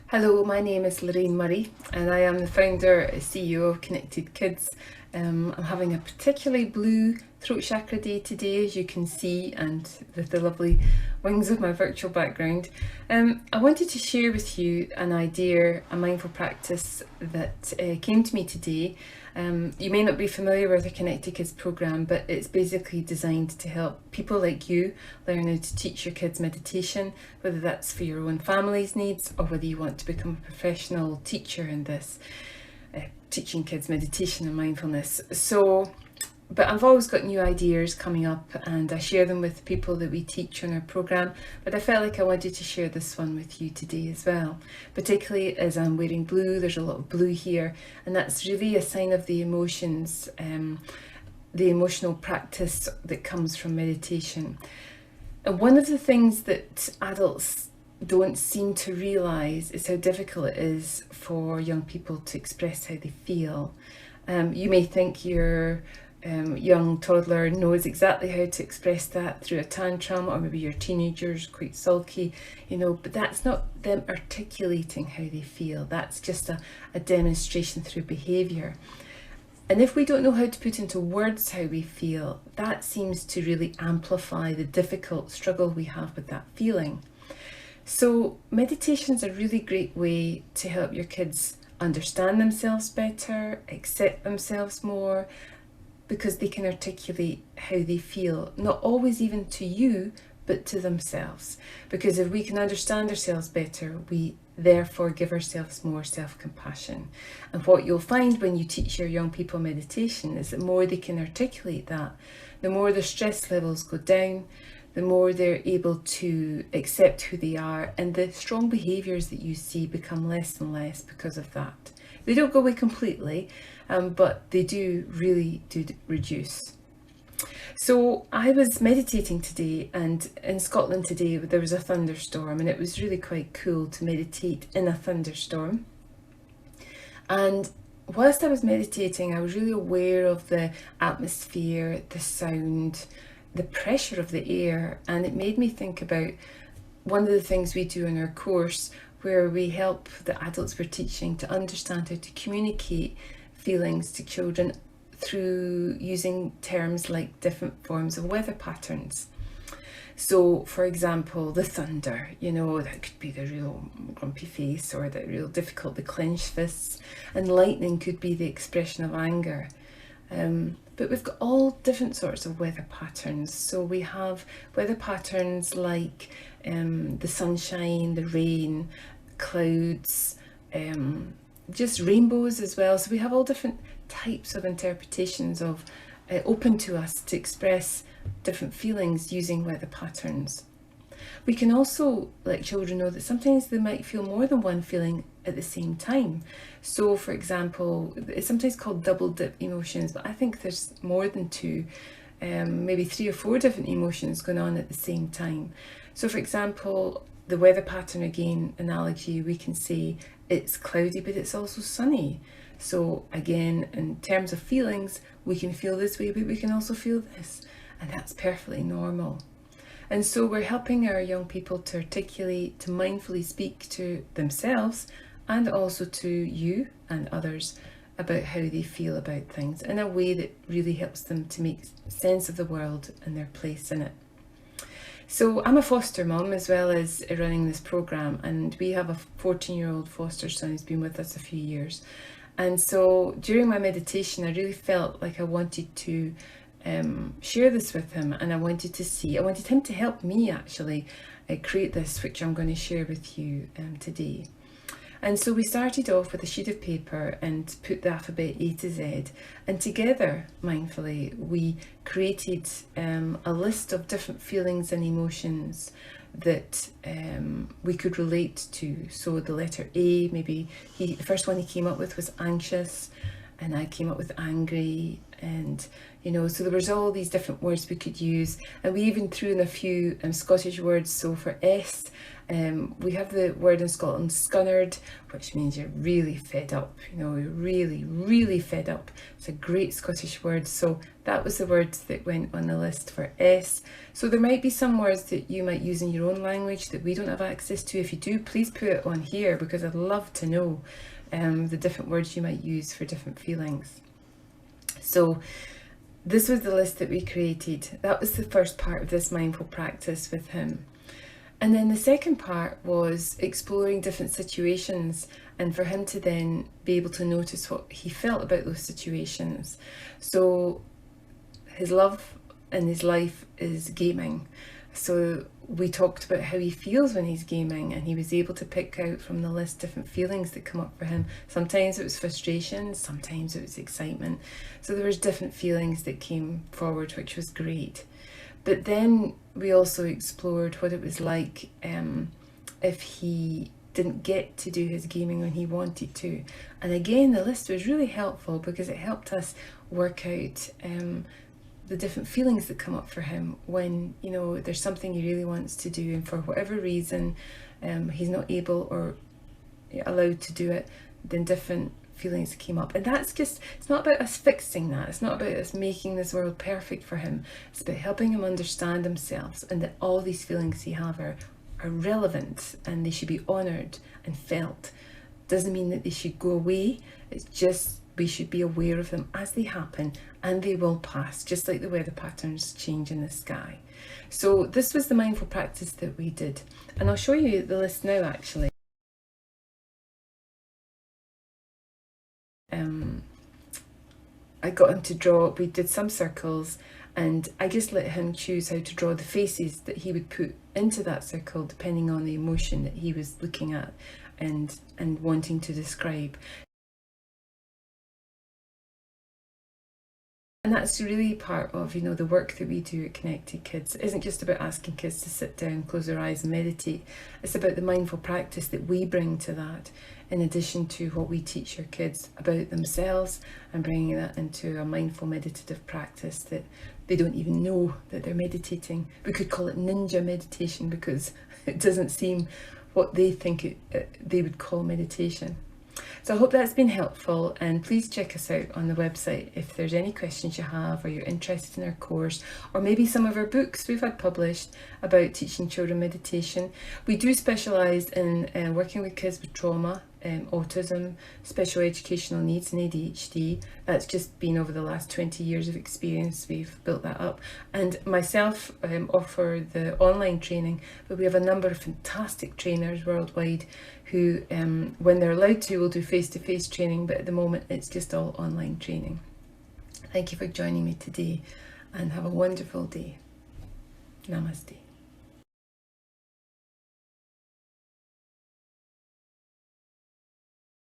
Hello, my name is Lorraine Murray and I am the founder and CEO of Connected Kids. I'm having a particularly blue throat chakra day today, as you can see, and with the lovely wings of my virtual background. I wanted to share with you an idea, a mindful practice that came to me today. You may not be familiar with the Connected Kids program, but it's basically designed to help people like you learn how to teach your kids meditation, whether that's for your own family's needs or whether you want to become a professional teacher in this, teaching kids meditation and mindfulness. But I've always got new ideas coming up and I share them with people that we teach on our programme, but I felt like I wanted to share this one with you today as well, particularly as I'm wearing blue. There's a lot of blue here, and that's really a sign of the emotions, the emotional practice that comes from meditation. And one of the things that adults don't seem to realise is how difficult it is for young people to express how they feel. You may think your young toddler knows exactly how to express that through a tantrum, or maybe your teenager's quite sulky, but that's not them articulating how they feel. That's just a demonstration through behaviour. And if we don't know how to put into words how we feel, that seems to really amplify the difficult struggle we have with that feeling. So meditation is a really great way to help your kids understand themselves better, accept themselves more, because they can articulate how they feel, not always even to you, but to themselves. Because if we can understand ourselves better, we therefore give ourselves more self-compassion. And what you'll find when you teach your young people meditation is that the more they can articulate that, the more their stress levels go down, the more they're able to accept who they are, and the strong behaviours that you see become less and less because of that. They don't go away completely, but they do reduce. So I was meditating today, and in Scotland today there was a thunderstorm, and it was really quite cool to meditate in a thunderstorm. And whilst I was meditating, I was really aware of the atmosphere, the sound, the pressure of the air, and it made me think about one of the things we do in our course, where we help the adults we're teaching to understand how to communicate feelings to children through using terms like different forms of weather patterns. So, for example, the thunder, that could be the real grumpy face, or the real difficult, the clenched fists, and lightning could be the expression of anger. But we've got all different sorts of weather patterns. So we have weather patterns like the sunshine, the rain, clouds, just rainbows as well. So we have all different types of interpretations of open to us to express different feelings using weather patterns. We can also let children know that sometimes they might feel more than one feeling at the same time. So, for example, it's sometimes called double dip emotions, but I think there's more than two, maybe 3 or 4 different emotions going on at the same time. So, for example, the weather pattern again analogy, we can say it's cloudy, but it's also sunny. So again, in terms of feelings, we can feel this way, but we can also feel this, and that's perfectly normal. And so we're helping our young people to articulate, to mindfully speak to themselves and also to you and others about how they feel about things in a way that really helps them to make sense of the world and their place in it. So I'm a foster mum as well as running this program, and we have a 14-year-old foster son who's been with us a few years. And so during my meditation, I really felt like I wanted to share this with him, and I wanted him to help me actually create this, which I'm going to share with you today. And so we started off with a sheet of paper and put the alphabet A to Z, and together, mindfully, we created a list of different feelings and emotions that we could relate to. So the letter A, maybe the first one he came up with was anxious. and I came up with angry, and so there was all these different words we could use, and we even threw in a few Scottish words. So for S, we have the word in Scotland scunnered, which means you're really fed up, you're really, really fed up. It's a great Scottish word, so that was the word that went on the list for S. So there might be some words that you might use in your own language that we don't have access to. If you do, please put it on here, because I'd love to know the different words you might use for different feelings. So this was the list that we created. That was the first part of this mindful practice with him. And then the second part was exploring different situations, and for him to then be able to notice what he felt about those situations. So his love in his life is gaming. So we talked about how he feels when he's gaming, and he was able to pick out from the list different feelings that come up for him. Sometimes it was frustration, sometimes it was excitement. So there was different feelings that came forward, which was great. But then we also explored what it was like if he didn't get to do his gaming when he wanted to. And again, the list was really helpful because it helped us work out the different feelings that come up for him when there's something he really wants to do, and for whatever reason he's not able or allowed to do it, then different feelings came up. And that's just, it's not about us fixing that, it's not about us making this world perfect for him, it's about helping him understand himself, and that all these feelings he have are relevant and they should be honoured and felt. Doesn't mean that they should go away, it's just we should be aware of them as they happen, and they will pass, just like the weather patterns change in the sky. So this was the mindful practice that we did, and I'll show you the list now actually. I got him to draw, we did some circles, and I just let him choose how to draw the faces that he would put into that circle depending on the emotion that he was looking at and wanting to describe. And that's really part of, the work that we do at Connected Kids. It isn't just about asking kids to sit down, close their eyes and meditate. It's about the mindful practice that we bring to that, in addition to what we teach our kids about themselves, and bringing that into a mindful meditative practice that they don't even know that they're meditating. We could call it ninja meditation because it doesn't seem what they think they would call meditation. So I hope that's been helpful, and please check us out on the website if there's any questions you have, or you're interested in our course, or maybe some of our books we've had published about teaching children meditation. We do specialise in working with kids with trauma, autism, special educational needs and ADHD. That's just been over the last 20 years of experience we've built that up. And myself offer the online training, but we have a number of fantastic trainers worldwide who, when they're allowed to, will do face-to-face training, but at the moment it's just all online training. Thank you for joining me today, and have a wonderful day. Namaste.